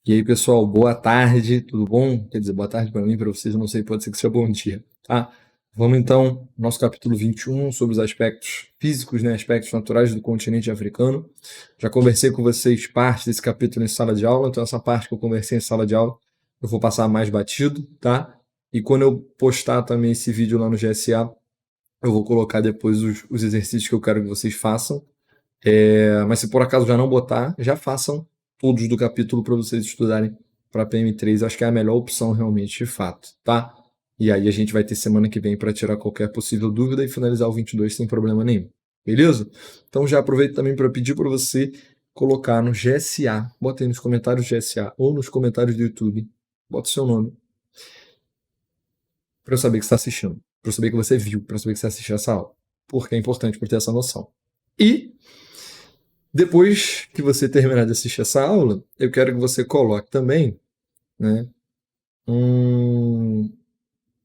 E aí, pessoal, boa tarde, tudo bom? Quer dizer, boa tarde para mim, para vocês, eu não sei, pode ser que seja bom dia, tá? Vamos então, nosso capítulo 21 sobre os aspectos físicos, né, aspectos naturais do continente africano. Já conversei com vocês parte desse capítulo em sala de aula, então essa parte que eu conversei em sala de aula eu vou passar mais batido, tá? E quando eu postar também esse vídeo lá no GSA, eu vou colocar depois os exercícios que eu quero que vocês façam. Mas se por acaso já não botar, já façam todos do capítulo para vocês estudarem para PM3. Acho que é a melhor opção realmente, de fato, tá? E aí a gente vai ter semana que vem para tirar qualquer possível dúvida e finalizar o 22 sem problema nenhum. Beleza? Então já aproveito também para pedir para você colocar no GSA, bota aí nos comentários do GSA ou nos comentários do YouTube, bota o seu nome, para eu saber que você está assistindo, para eu saber que você viu, para eu saber que você assistiu essa aula, porque é importante para ter essa noção. E depois que você terminar de assistir essa aula, eu quero que você coloque também, né, um,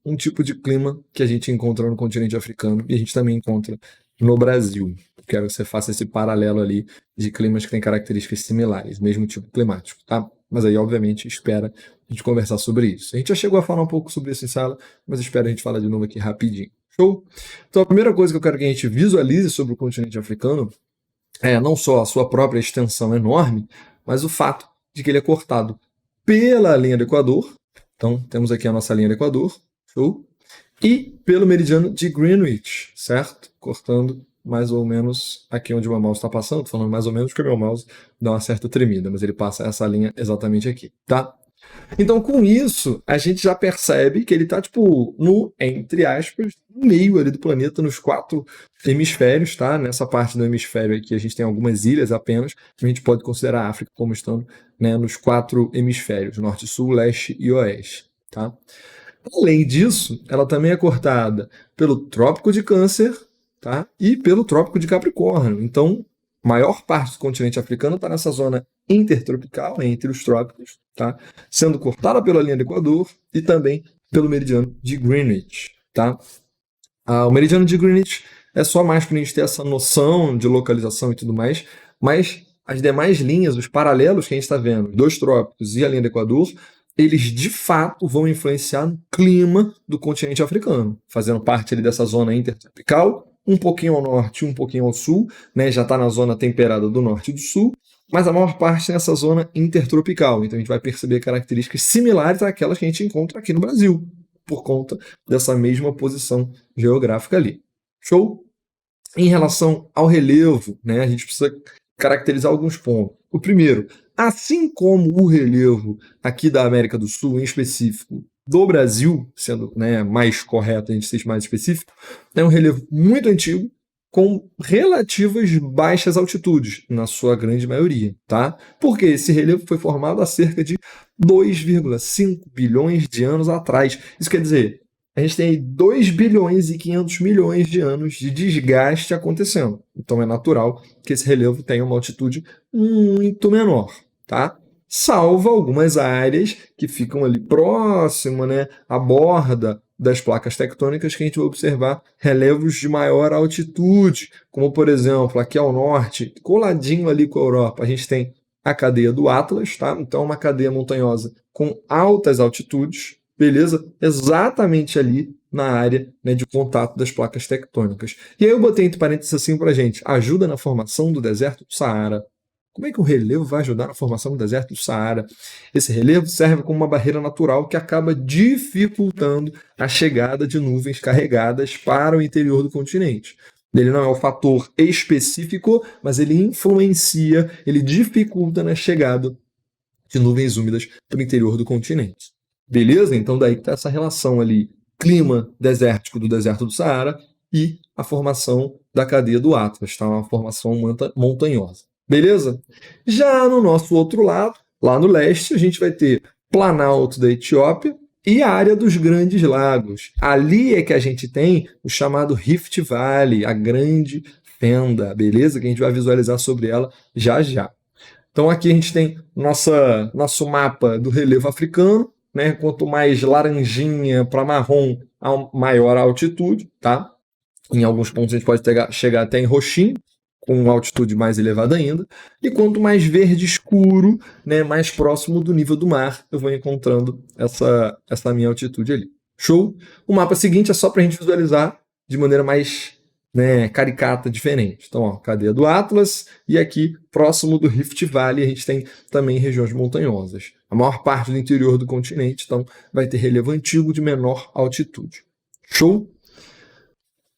um tipo de clima que a gente encontra no continente africano e a gente também encontra no Brasil. Quero que você faça esse paralelo ali de climas que têm características similares, mesmo tipo climático, tá? Mas aí, obviamente, espera a gente conversar sobre isso. A gente já chegou a falar um pouco sobre isso em sala, mas espero a gente falar de novo aqui rapidinho. Show? Então, a primeira coisa que eu quero que a gente visualize sobre o continente africano é não só a sua própria extensão enorme, mas o fato de que ele é cortado pela linha do Equador. Então, temos aqui a nossa linha do Equador, show? E pelo meridiano de Greenwich, certo? Cortando mais ou menos aqui onde o meu mouse está passando. Estou falando mais ou menos porque o meu mouse dá uma certa tremida, mas ele passa essa linha exatamente aqui, tá? Então, com isso, a gente já percebe que ele está, tipo, no, entre aspas, no meio ali do planeta, nos 4 hemisférios, tá? Nessa parte do hemisfério aqui, a gente tem algumas ilhas apenas, a gente pode considerar a África como estando, né, nos 4 hemisférios, norte, sul, leste e oeste, tá? Além disso, ela também é cortada pelo Trópico de Câncer, tá? E pelo Trópico de Capricórnio. Então, a maior parte do continente africano está nessa zona intertropical, entre os trópicos, tá? Sendo cortada pela linha do Equador e também pelo meridiano de Greenwich, tá? O meridiano de Greenwich é só mais para a gente ter essa noção de localização e tudo mais, mas as demais linhas, os paralelos que a gente está vendo, os 2 trópicos e a linha do Equador, eles de fato vão influenciar no clima do continente africano, fazendo parte ali dessa zona intertropical, um pouquinho ao norte, um pouquinho ao sul, né? Já está na zona temperada do norte e do sul, mas a maior parte nessa zona intertropical. Então a gente vai perceber características similares àquelas que a gente encontra aqui no Brasil, por conta dessa mesma posição geográfica ali. Show? Em relação ao relevo, né, a gente precisa caracterizar alguns pontos. O primeiro, assim como o relevo aqui da América do Sul, em específico do Brasil, sendo, né, mais correto a gente ser mais específico, é um relevo muito antigo, com relativas baixas altitudes, na sua grande maioria, tá? Porque esse relevo foi formado há cerca de 2,5 bilhões de anos atrás. Isso quer dizer, a gente tem aí 2 bilhões e 500 milhões de anos de desgaste acontecendo. Então é natural que esse relevo tenha uma altitude muito menor, tá? Salvo algumas áreas que ficam ali próximo, né, à borda das placas tectônicas, que a gente vai observar relevos de maior altitude, como por exemplo, aqui ao norte, coladinho ali com a Europa, a gente tem a cadeia do Atlas, tá? Então uma cadeia montanhosa com altas altitudes, beleza? Exatamente ali na área, né, de contato das placas tectônicas. E aí eu botei entre parênteses assim pra gente, ajuda na formação do deserto do Saara. Como é que o relevo vai ajudar na formação do deserto do Saara? Esse relevo serve como uma barreira natural que acaba dificultando a chegada de nuvens carregadas para o interior do continente. Ele não é um fator específico, mas ele influencia, ele dificulta na chegada de nuvens úmidas para o interior do continente. Beleza? Então daí que está essa relação ali, clima desértico do deserto do Saara e a formação da cadeia do Atlas, tá? Uma formação montanhosa. Beleza? Já no nosso outro lado, lá no leste, a gente vai ter Planalto da Etiópia e a área dos Grandes Lagos. Ali é que a gente tem o chamado Rift Valley, a Grande Fenda, beleza? Que a gente vai visualizar sobre ela já já. Então aqui a gente tem nosso mapa do relevo africano, né? Quanto mais laranjinha para marrom, a maior a altitude, tá? Em alguns pontos a gente pode chegar até em roxinho, com altitude mais elevada ainda, e quanto mais verde escuro, né, mais próximo do nível do mar, eu vou encontrando essa minha altitude ali. Show? O mapa seguinte é só para a gente visualizar de maneira mais, né, caricata, diferente. Então, ó, cadeia do Atlas, e aqui, próximo do Rift Valley, a gente tem também regiões montanhosas. A maior parte do interior do continente, então, vai ter relevo antigo de menor altitude. Show?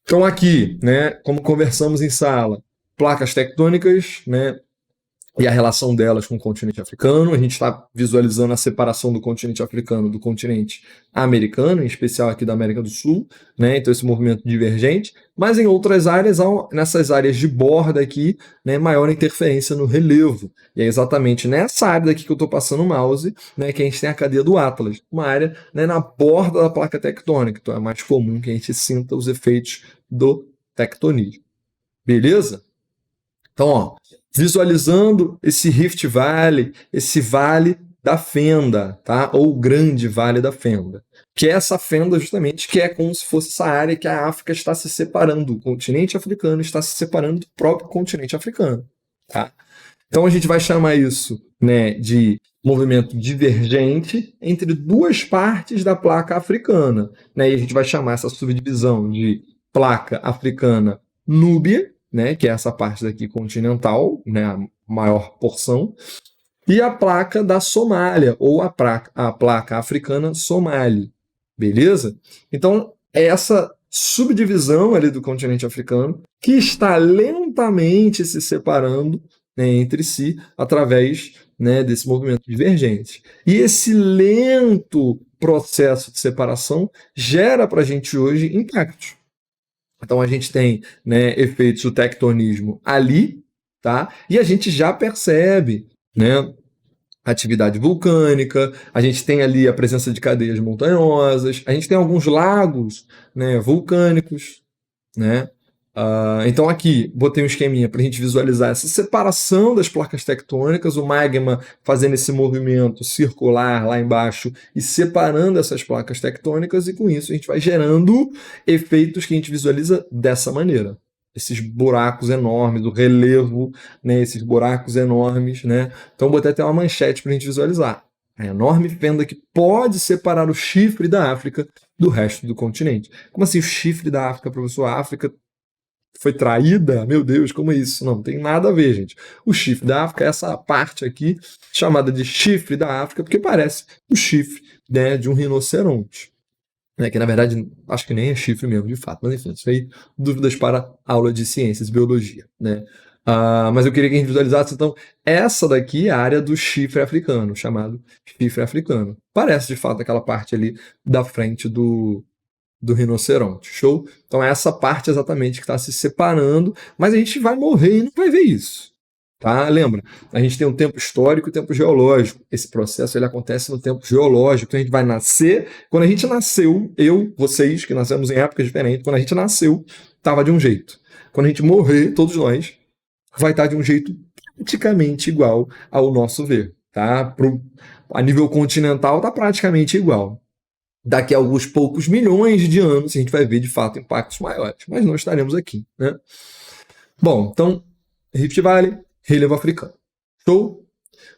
Então, aqui, né, como conversamos em sala, placas tectônicas, né, e a relação delas com o continente africano. A gente está visualizando a separação do continente africano do continente americano, em especial aqui da América do Sul, né? Então esse movimento divergente, mas em outras áreas, nessas áreas de borda aqui, né, maior interferência no relevo. E é exatamente nessa área daqui que eu estou passando o mouse, né, que a gente tem a cadeia do Atlas, uma área, né, na borda da placa tectônica. Então é mais comum que a gente sinta os efeitos do tectonismo. Beleza? Então, ó, visualizando esse Rift Valley, esse vale da fenda, tá? Ou o grande vale da fenda. Que é essa fenda justamente que é como se fosse essa área que a África está se separando, o continente africano está se separando do próprio continente africano, tá? Então a gente vai chamar isso, né, de movimento divergente entre duas partes da placa africana, né? E a gente vai chamar essa subdivisão de placa africana núbia, né, que é essa parte daqui continental, né, a maior porção, e a placa da Somália, ou a placa africana Somali, beleza? Então, é essa subdivisão ali do continente africano que está lentamente se separando, né, entre si através, né, desse movimento divergente. E esse lento processo de separação gera para a gente hoje impactos. Então a gente tem, né, efeitos do tectonismo ali, tá? E a gente já percebe, né, atividade vulcânica, a gente tem ali a presença de cadeias montanhosas, a gente tem alguns lagos, né, vulcânicos, né? Então aqui botei um esqueminha para a gente visualizar essa separação das placas tectônicas, o magma fazendo esse movimento circular lá embaixo e separando essas placas tectônicas, e com isso a gente vai gerando efeitos que a gente visualiza dessa maneira. Esses buracos enormes, o relevo, né, esses buracos enormes, né? Então botei até uma manchete para a gente visualizar. A enorme fenda que pode separar o chifre da África do resto do continente. Como assim o chifre da África, professor? A África foi traída? Meu Deus, como é isso? Não tem nada a ver, gente. O chifre da África é essa parte aqui, chamada de chifre da África, porque parece o chifre, né, de um rinoceronte. Né, que na verdade, acho que nem é chifre mesmo, de fato. Mas enfim, isso aí, dúvidas para aula de ciências e biologia. Né? Mas eu queria que a gente visualizasse, então, essa daqui é a área do chifre africano, chamado chifre africano. Parece, de fato, aquela parte ali da frente do rinoceronte, show? Então é essa parte exatamente que está se separando, mas a gente vai morrer e não vai ver isso, tá? Lembra, a gente tem um tempo histórico e um tempo geológico. Esse processo ele acontece no tempo geológico, então a gente vai nascer, quando a gente nasceu, eu, vocês, que nascemos em épocas diferentes, quando a gente nasceu, estava de um jeito. Quando a gente morrer, todos nós, vai estar de um jeito praticamente igual ao nosso ver, tá? A nível continental está praticamente igual. Daqui a alguns poucos milhões de anos a gente vai ver de fato impactos maiores, mas não estaremos aqui, né? Bom, então Rift Valley, relevo africano. Show?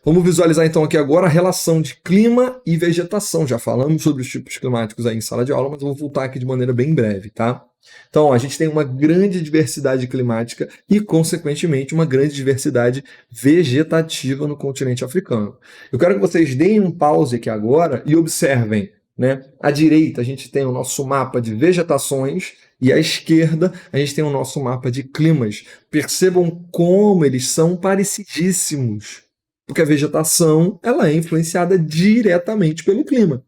Vamos visualizar então aqui agora a relação de clima e vegetação. Já falamos sobre os tipos climáticos aí em sala de aula, mas eu vou voltar aqui de maneira bem breve, tá? Então, a gente tem uma grande diversidade climática e, consequentemente, uma grande diversidade vegetativa no continente africano. Eu quero que vocês deem um pause aqui agora e observem, né? À direita, a gente tem o nosso mapa de vegetações e à esquerda, a gente tem o nosso mapa de climas. Percebam como eles são parecidíssimos, porque a vegetação ela é influenciada diretamente pelo clima.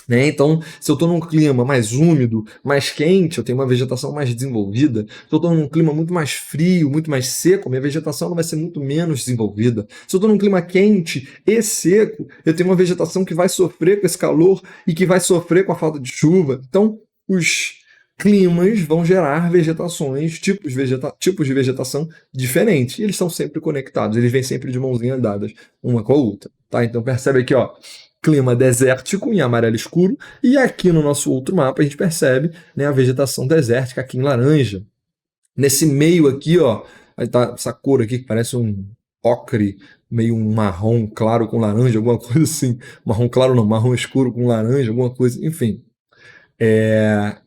Né? Então, se eu estou num clima mais úmido, mais quente, eu tenho uma vegetação mais desenvolvida. Se eu estou num clima muito mais frio, muito mais seco, minha vegetação ela vai ser muito menos desenvolvida. Se eu estou num clima quente e seco, eu tenho uma vegetação que vai sofrer com esse calor e que vai sofrer com a falta de chuva. Então, os climas vão gerar vegetações, tipos de vegetação diferentes. E eles estão sempre conectados, eles vêm sempre de mãozinhas dadas uma com a outra. Tá? Então, percebe aqui, ó. Clima desértico em amarelo escuro, e aqui no nosso outro mapa a gente percebe, né, a vegetação desértica aqui em laranja. Nesse meio aqui, ó, Aí tá essa cor aqui que parece um ocre, meio um marrom claro com laranja, alguma coisa assim. Marrom claro não, marrom escuro com laranja, alguma coisa, enfim.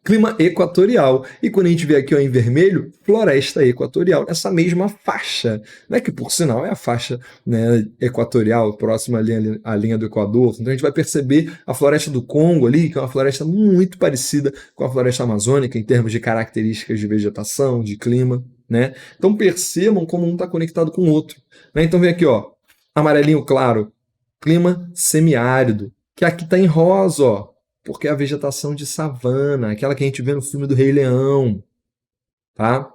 Clima equatorial. E quando a gente vê aqui ó, em vermelho, floresta equatorial, essa mesma faixa, né, que por sinal é a faixa, né, equatorial, próxima à linha do Equador. Então a gente vai perceber a floresta do Congo ali, que é uma floresta muito parecida com a floresta amazônica em termos de características de vegetação, de clima. Né? Então percebam como um está conectado com o outro. Né? Então vem aqui, ó, amarelinho claro, clima semiárido, que aqui está em rosa, ó, porque é a vegetação de savana, aquela que a gente vê no filme do Rei Leão, tá?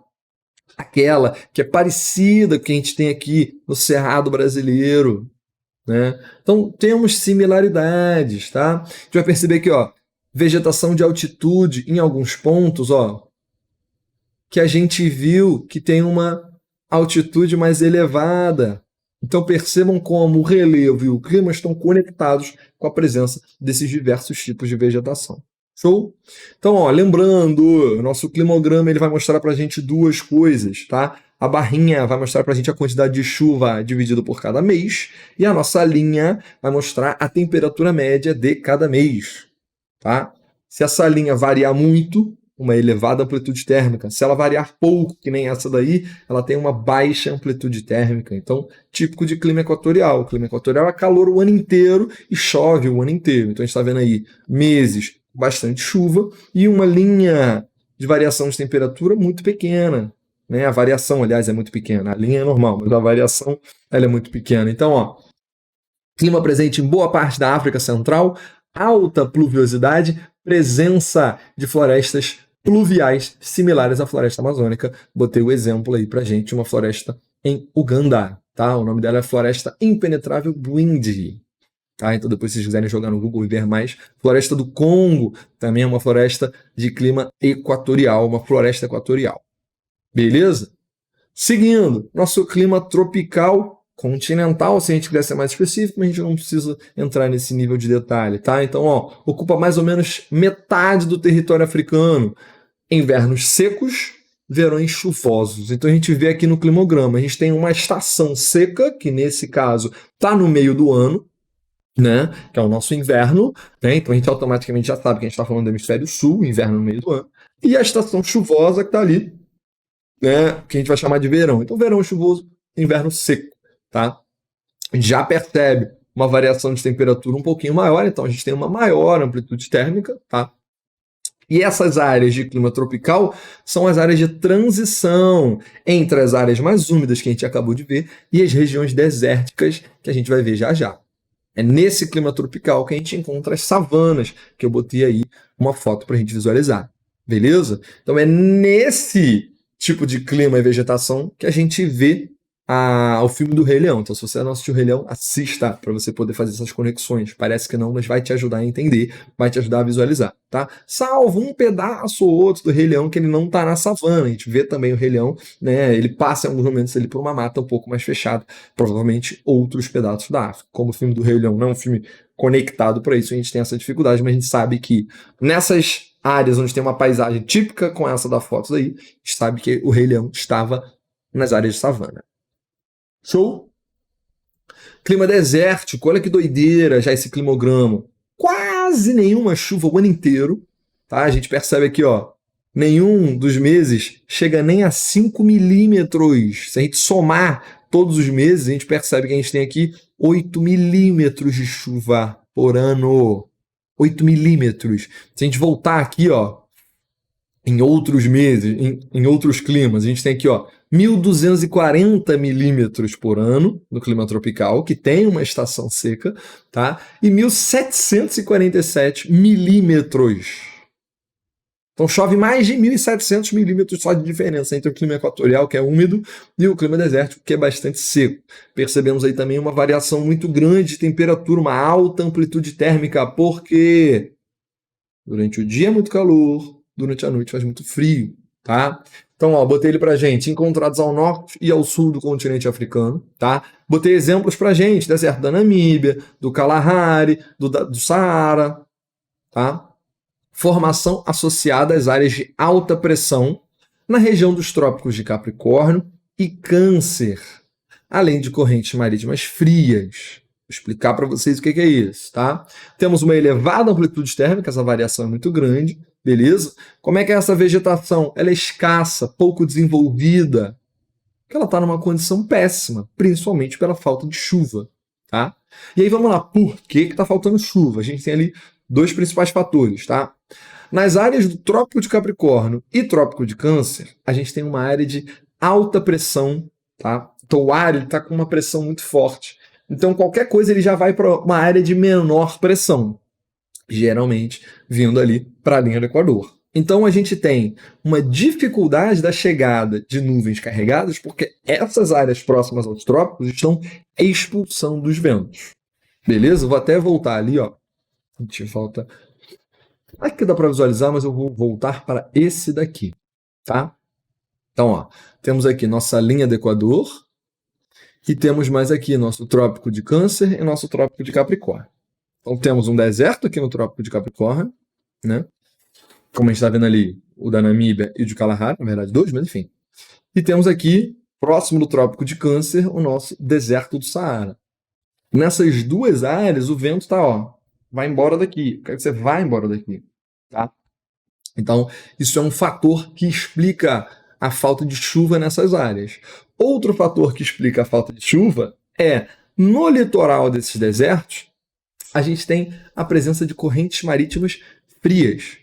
Aquela que é parecida com que a gente tem aqui no Cerrado brasileiro, né? Então temos similaridades, tá? A gente vai perceber aqui, ó, vegetação de altitude em alguns pontos, ó, que a gente viu que tem uma altitude mais elevada. Então percebam como o relevo e o clima estão conectados com a presença desses diversos tipos de vegetação. Show? Então, ó, lembrando, o nosso climograma ele vai mostrar para a gente duas coisas, tá? A barrinha vai mostrar para a gente a quantidade de chuva dividido por cada mês e a nossa linha vai mostrar a temperatura média de cada mês, tá? Se essa linha variar muito, uma elevada amplitude térmica. Se ela variar pouco, que nem essa daí, ela tem uma baixa amplitude térmica. Então, típico de clima equatorial. O clima equatorial é calor o ano inteiro e chove o ano inteiro. Então, a gente está vendo aí meses com bastante chuva e uma linha de variação de temperatura muito pequena. Né? A variação, aliás, é muito pequena. A linha é normal, mas a variação ela é muito pequena. Então, ó, clima presente em boa parte da África Central, alta pluviosidade, presença de florestas pluviais similares à floresta amazônica. Botei o exemplo aí pra gente, uma floresta em Uganda, tá? O nome dela é Floresta Impenetrável Bwindi. Tá? Então depois se vocês quiserem jogar no Google e ver mais. Floresta do Congo também é uma floresta de clima equatorial, uma floresta equatorial. Beleza? Seguindo, nosso clima tropical continental, se a gente quiser ser mais específico, mas a gente não precisa entrar nesse nível de detalhe, tá? Então, ó, ocupa mais ou menos metade do território africano. Invernos secos, verões chuvosos. Então a gente vê aqui no climograma, a gente tem uma estação seca, que nesse caso está no meio do ano, né? Que é o nosso inverno, né? Então a gente automaticamente já sabe que a gente está falando do hemisfério sul, inverno no meio do ano. E a estação chuvosa que está ali, né? Que a gente vai chamar de verão. Então verão chuvoso, inverno seco, tá? A gente já percebe uma variação de temperatura um pouquinho maior, então a gente tem uma maior amplitude térmica, tá? E essas áreas de clima tropical são as áreas de transição entre as áreas mais úmidas que a gente acabou de ver e as regiões desérticas que a gente vai ver já já. É nesse clima tropical que a gente encontra as savanas, que eu botei aí uma foto para a gente visualizar. Beleza? Então é nesse tipo de clima e vegetação que a gente vê o filme do Rei Leão. Então, se você não assistiu o Rei Leão, assista para você poder fazer essas conexões. Parece que não, mas vai te ajudar a entender, vai te ajudar a visualizar, tá? Salvo um pedaço ou outro do Rei Leão que ele não tá na savana. A gente vê também o Rei Leão, né? Ele passa em alguns momentos ali por uma mata um pouco mais fechada, provavelmente outros pedaços da África. Como o filme do Rei Leão não é um filme conectado para isso, a gente tem essa dificuldade, mas a gente sabe que nessas áreas onde tem uma paisagem típica com essa da foto aí, a gente sabe que o Rei Leão estava nas áreas de savana. Show? Clima desértico, olha que doideira já esse climograma. Quase nenhuma chuva o ano inteiro, tá? A gente percebe aqui, ó, nenhum dos meses chega nem a 5 milímetros. Se a gente somar todos os meses, a gente percebe que a gente tem aqui 8 milímetros de chuva por ano. 8 milímetros. Se a gente voltar aqui, ó, em outros meses, em outros climas, a gente tem aqui, ó, 1.240 milímetros por ano no clima tropical, que tem uma estação seca, tá? E 1.747 milímetros. Então chove mais de 1.700 milímetros só de diferença entre o clima equatorial, que é úmido, e o clima desértico, que é bastante seco. Percebemos aí também uma variação muito grande de temperatura, uma alta amplitude térmica, porque durante o dia é muito calor, durante a noite faz muito frio, tá? Então, ó, botei ele pra gente, encontrados ao norte e ao sul do continente africano, tá? Botei exemplos pra gente, deserto da Namíbia, do Kalahari, do Saara, tá? Formação associada às áreas de alta pressão na região dos trópicos de Capricórnio e Câncer, além de correntes marítimas frias. Vou explicar para vocês o que é isso, tá? Temos uma elevada amplitude térmica, essa variação é muito grande, beleza? Como é que é essa vegetação? Ela é escassa, pouco desenvolvida, porque ela está numa condição péssima, principalmente pela falta de chuva, tá? E aí vamos lá, por que está faltando chuva? A gente tem ali dois principais fatores, tá? Nas áreas do Trópico de Capricórnio e Trópico de Câncer, a gente tem uma área de alta pressão, tá? Então o ar está com uma pressão muito forte. Então qualquer coisa ele já vai para uma área de menor pressão, geralmente vindo ali para a linha do Equador. Então a gente tem uma dificuldade da chegada de nuvens carregadas, porque essas áreas próximas aos trópicos estão expulsando dos ventos. Beleza? Vou até voltar ali, ó. A gente volta. Aqui dá para visualizar, mas eu vou voltar para esse daqui, tá? Então, ó, temos aqui nossa linha do Equador e temos mais aqui nosso Trópico de Câncer e nosso Trópico de Capricórnio. Então temos um deserto aqui no Trópico de Capricórnio, né? Como a gente está vendo ali, o da Namíbia e o de Kalahari, na verdade dois, mas enfim. E temos aqui, próximo do Trópico de Câncer, o nosso deserto do Saara. Nessas duas áreas, o vento está, ó, vai embora daqui. Eu quero que você vá embora daqui, tá? Então, isso é um fator que explica a falta de chuva nessas áreas. Outro fator que explica a falta de chuva é, no litoral desses desertos, a gente tem a presença de correntes marítimas frias.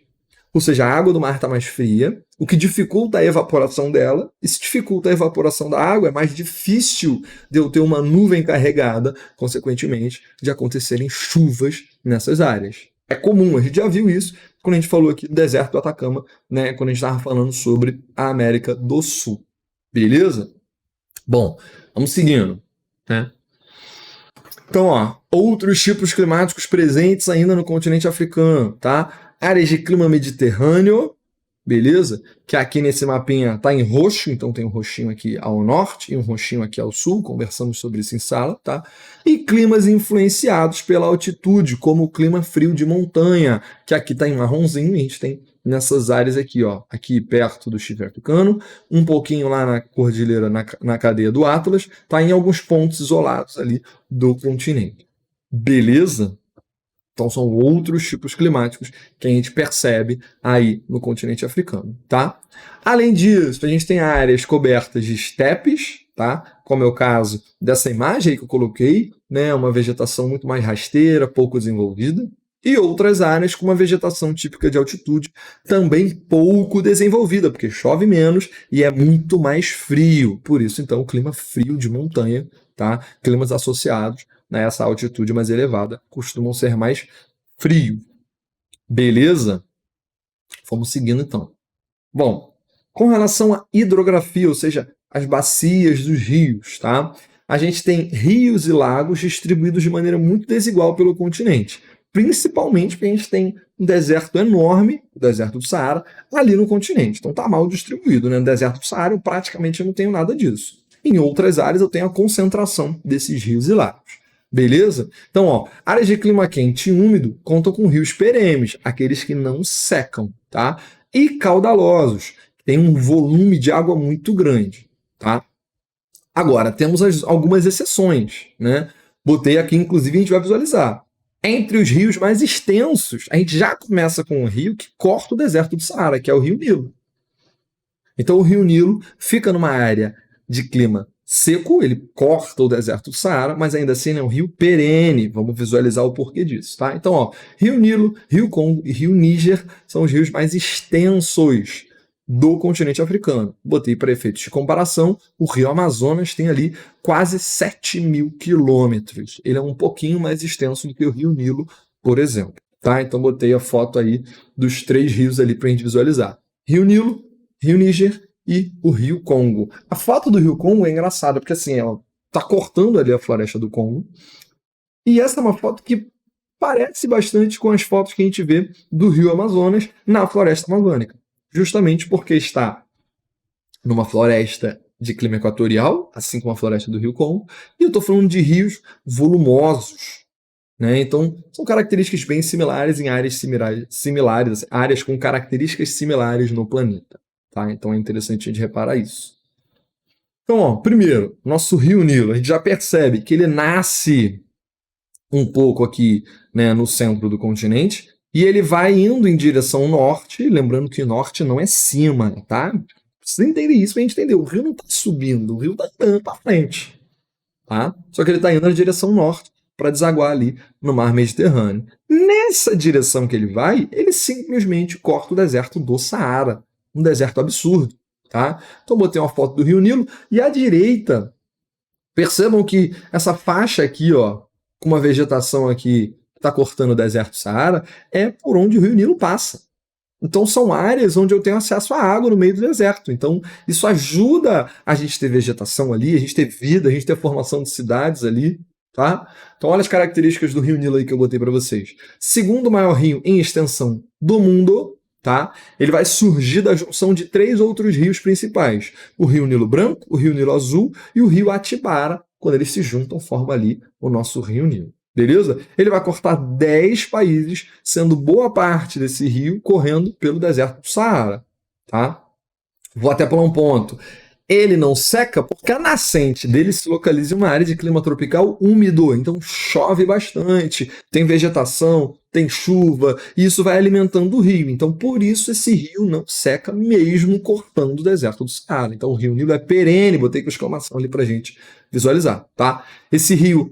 Ou seja, a água do mar está mais fria, o que dificulta a evaporação dela, e se dificulta a evaporação da água, é mais difícil de eu ter uma nuvem carregada, consequentemente, de acontecerem chuvas nessas áreas. É comum, a gente já viu isso quando a gente falou aqui do deserto do Atacama, né, quando a gente estava falando sobre a América do Sul. Beleza? Bom, vamos seguindo, né? Então, ó, outros tipos climáticos presentes ainda no continente africano, tá? Áreas de clima mediterrâneo, beleza? Que aqui nesse mapinha tá em roxo, então tem um roxinho aqui ao norte e um roxinho aqui ao sul, conversamos sobre isso em sala, tá? E climas influenciados pela altitude, como o clima frio de montanha, que aqui tá em marronzinho, e a gente tem nessas áreas aqui, ó, aqui perto do Chifre Africano, um pouquinho lá na cordilheira, na cadeia do Atlas, tá em alguns pontos isolados ali do continente. Beleza? Então são outros tipos climáticos que a gente percebe aí no continente africano, tá? Além disso, a gente tem áreas cobertas de estepes, tá? Como é o caso dessa imagem aí que eu coloquei, né? Uma vegetação muito mais rasteira, pouco desenvolvida. E outras áreas com uma vegetação típica de altitude, também pouco desenvolvida, porque chove menos e é muito mais frio. Por isso, então, o clima frio de montanha, tá? Climas associados a essa altitude mais elevada costumam ser mais frios. Beleza? Vamos seguindo, então. Bom, com relação à hidrografia, ou seja, as bacias dos rios, tá? A gente tem rios e lagos distribuídos de maneira muito desigual pelo continente. Principalmente porque a gente tem um deserto enorme, o deserto do Saara, ali no continente. Então tá mal distribuído, né? No deserto do Saara eu praticamente não tenho nada disso. Em outras áreas eu tenho a concentração desses rios e lagos. Beleza? Então, ó, áreas de clima quente e úmido contam com rios perenes, aqueles que não secam, tá? E caudalosos, que têm um volume de água muito grande, tá? Agora, temos algumas exceções, né? Botei aqui, inclusive, a gente vai visualizar. Entre os rios mais extensos, a gente já começa com um rio que corta o deserto do Saara, que é o Rio Nilo. Então, o Rio Nilo fica numa área de clima seco, ele corta o deserto do Saara, mas ainda assim é um rio perene. Vamos visualizar o porquê disso, tá? Então, ó, Rio Nilo, Rio Congo e Rio Níger são os rios mais extensos do continente africano. Botei para efeitos de comparação, o Rio Amazonas tem ali quase 7.000 quilômetros. Ele é um pouquinho mais extenso do que o Rio Nilo, por exemplo, tá? Então, botei a foto aí dos três rios ali para a gente visualizar. Rio Nilo, Rio Níger e o Rio Congo. A foto do Rio Congo é engraçada, porque assim, ela tá cortando ali a floresta do Congo. E essa é uma foto que parece bastante com as fotos que a gente vê do Rio Amazonas na floresta amazônica. Justamente porque está numa floresta de clima equatorial, assim como a floresta do Rio Congo, e eu estou falando de rios volumosos, né? Então, são características bem similares em áreas similares, áreas com características similares no planeta. Tá? Então é interessante a gente reparar isso. Então, ó, primeiro, nosso rio Nilo, a gente já percebe que ele nasce um pouco aqui, né, no centro do continente, e ele vai indo em direção norte, lembrando que norte não é cima, tá? Precisa entender isso pra gente entender. O rio não tá subindo, o rio tá andando pra frente, tá? Só que ele tá indo na direção norte para desaguar ali no mar Mediterrâneo. Nessa direção que ele vai, ele simplesmente corta o deserto do Saara, um deserto absurdo, tá? Então eu botei uma foto do rio Nilo e à direita, percebam que essa faixa aqui, ó, com uma vegetação aqui que está cortando o deserto Saara, é por onde o rio Nilo passa. Então são áreas onde eu tenho acesso à água no meio do deserto. Então isso ajuda a gente ter vegetação ali, a gente ter vida, a gente ter formação de cidades ali, tá? Então olha as características do rio Nilo aí que eu botei para vocês. Segundo maior rio em extensão do mundo, tá? Ele vai surgir da junção de 3 outros rios principais: o rio Nilo Branco, o rio Nilo Azul e o rio Atibara. Quando eles se juntam, forma ali o nosso rio Nilo. Beleza? Ele vai cortar 10 países, sendo boa parte desse rio correndo pelo deserto do Saara, tá? Vou até pular um ponto. Ele não seca porque a nascente dele se localiza em uma área de clima tropical úmido, então chove bastante, tem vegetação, tem chuva, e isso vai alimentando o rio. Então, por isso, esse rio não seca mesmo cortando o deserto do Saara. Então, o rio Nilo é perene, botei com exclamação ali pra gente visualizar, tá? Esse rio,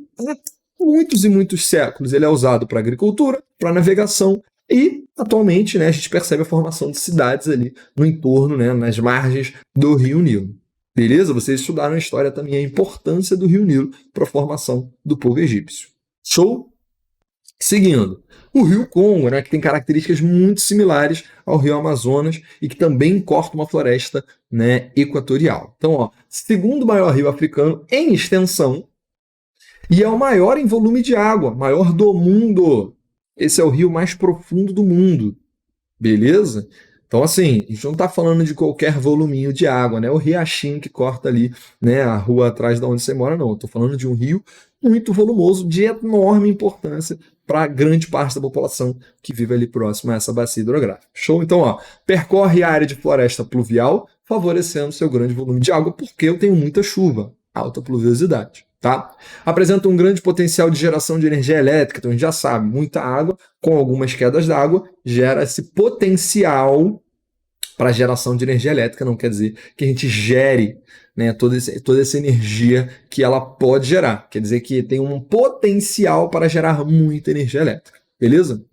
muitos e muitos séculos, ele é usado para agricultura, para navegação e, atualmente, né, a gente percebe a formação de cidades ali no entorno, né, nas margens do rio Nilo. Beleza? Vocês estudaram a história também, a importância do rio Nilo para a formação do povo egípcio. Show? Seguindo, o rio Congo, né, que tem características muito similares ao rio Amazonas e que também corta uma floresta, né, equatorial. Então, ó, segundo maior rio africano em extensão, e é o maior em volume de água, maior do mundo. Esse é o rio mais profundo do mundo. Beleza? Então, assim, a gente não está falando de qualquer voluminho de água, né? O riachinho que corta ali, né, a rua atrás de onde você mora, não. Estou falando de um rio muito volumoso, de enorme importância para grande parte da população que vive ali próximo a essa bacia hidrográfica. Show? Então, ó, percorre a área de floresta pluvial, favorecendo seu grande volume de água, porque eu tenho muita chuva, alta pluviosidade. Tá? Apresenta um grande potencial de geração de energia elétrica, então a gente já sabe, muita água com algumas quedas d'água gera esse potencial para geração de energia elétrica. Não quer dizer que a gente gere, né, toda essa energia que ela pode gerar, quer dizer que tem um potencial para gerar muita energia elétrica, beleza?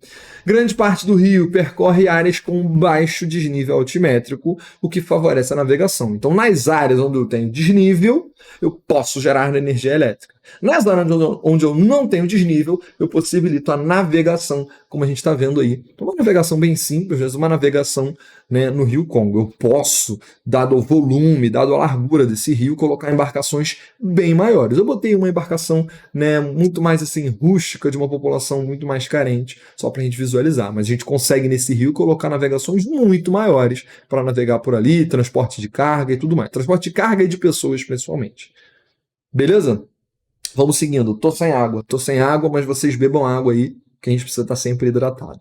Grande parte do rio percorre áreas com baixo desnível altimétrico, o que favorece a navegação. Então, nas áreas onde eu tenho desnível, eu posso gerar energia elétrica. Nas áreas onde eu não tenho desnível, eu possibilito a navegação, como a gente está vendo aí. Então, uma navegação bem simples, mas uma navegação, né, no rio Congo. Eu posso, dado o volume, dado a largura desse rio, colocar embarcações bem maiores. Eu botei uma embarcação, né, muito mais assim rústica, de uma população muito mais carente, só para a gente visualizar. Mas a gente consegue nesse rio colocar navegações muito maiores para navegar por ali, transporte de carga e tudo mais. Transporte de carga e de pessoas, principalmente. Beleza? Vamos seguindo. Tô sem água, mas vocês bebam água aí, que a gente precisa estar sempre hidratado.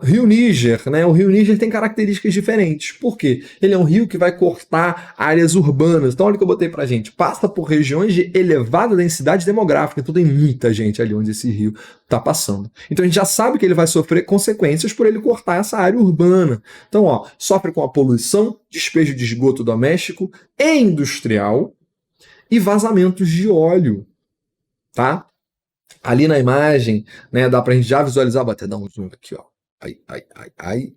Rio Níger, né? O rio Níger tem características diferentes. Por quê? Ele é um rio que vai cortar áreas urbanas. Então, olha o que eu botei pra gente. Passa por regiões de elevada densidade demográfica. Então, tem muita gente ali onde esse rio está passando. Então, a gente já sabe que ele vai sofrer consequências por ele cortar essa área urbana. Então, ó, sofre com a poluição, despejo de esgoto doméstico e industrial e vazamentos de óleo, tá? Ali na imagem, né, dá pra gente já visualizar, vou até dar um zoom aqui, ó.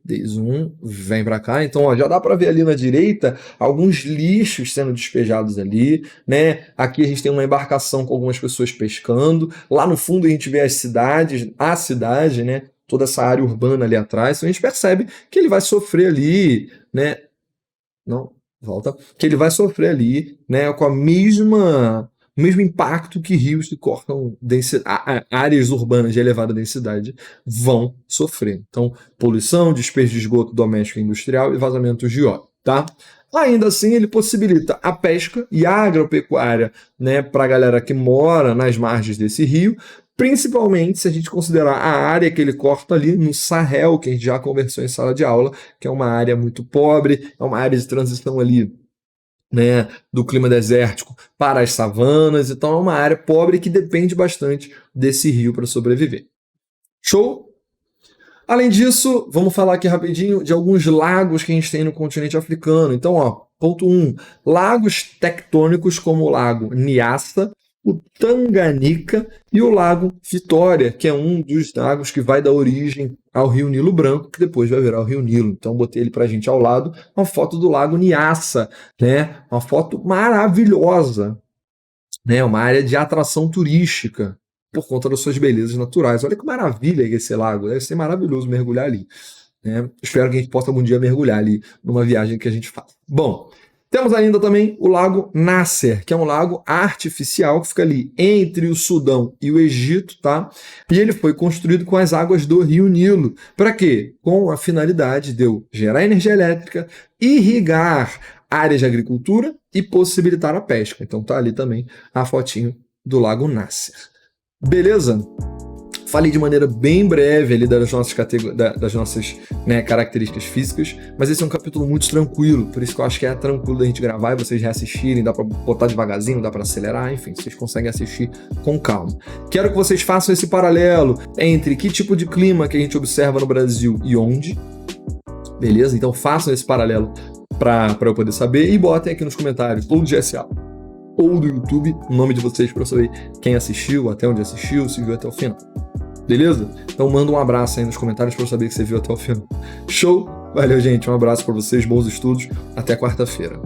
Dei zoom, vem pra cá. Então, ó, já dá pra ver ali na direita alguns lixos sendo despejados ali, né? Aqui a gente tem uma embarcação com algumas pessoas pescando. Lá no fundo a gente vê as cidades, a cidade, né? Toda essa área urbana ali atrás. Então a gente percebe que ele vai sofrer ali, né? Não, volta. Que ele vai sofrer ali, né? Com a mesma o mesmo impacto que rios que cortam áreas urbanas de elevada densidade vão sofrer. Então, poluição, despejo de esgoto doméstico e industrial e vazamentos de óleo, tá? Ainda assim, ele possibilita a pesca e a agropecuária, né, para a galera que mora nas margens desse rio, principalmente se a gente considerar a área que ele corta ali no Sahel, que a gente já conversou em sala de aula, que é uma área muito pobre, é uma área de transição ali né, do clima desértico para as savanas, então é uma área pobre que depende bastante desse rio para sobreviver. Show? Além disso, vamos falar aqui rapidinho de alguns lagos que a gente tem no continente africano. Então, ponto 1, lagos tectônicos como o lago Nyassa, o Tanganika e o lago Vitória, que é um dos lagos que vai dar origem ao rio Nilo Branco, que depois vai virar o rio Nilo. Então, botei ele pra gente ao lado, uma foto do lago Nyassa, né? Uma foto maravilhosa, né? Uma área de atração turística por conta das suas belezas naturais. Olha que maravilha esse lago, deve ser maravilhoso mergulhar ali, né? Espero que a gente possa algum dia mergulhar ali numa viagem que a gente faz. Bom, temos ainda também o lago Nasser, que é um lago artificial que fica ali entre o Sudão e o Egito, tá? E ele foi construído com as águas do rio Nilo. Para quê? Com a finalidade de eu gerar energia elétrica, irrigar áreas de agricultura e possibilitar a pesca. Então tá ali também a fotinho do lago Nasser. Beleza? Falei de maneira bem breve ali das nossas né, características físicas, mas esse é um capítulo muito tranquilo, por isso que eu acho que é tranquilo da gente gravar e vocês reassistirem, dá para botar devagarzinho, dá para acelerar, enfim, vocês conseguem assistir com calma. Quero que vocês façam esse paralelo entre que tipo de clima que a gente observa no Brasil e onde, beleza? Então façam esse paralelo para eu poder saber e botem aqui nos comentários, ou do GSA, ou do YouTube, o nome de vocês para eu saber quem assistiu, até onde assistiu, se viu até o final. Beleza? Então manda um abraço aí nos comentários para eu saber que você viu até o final. Show? Valeu, gente. Um abraço para vocês, bons estudos. Até quarta-feira.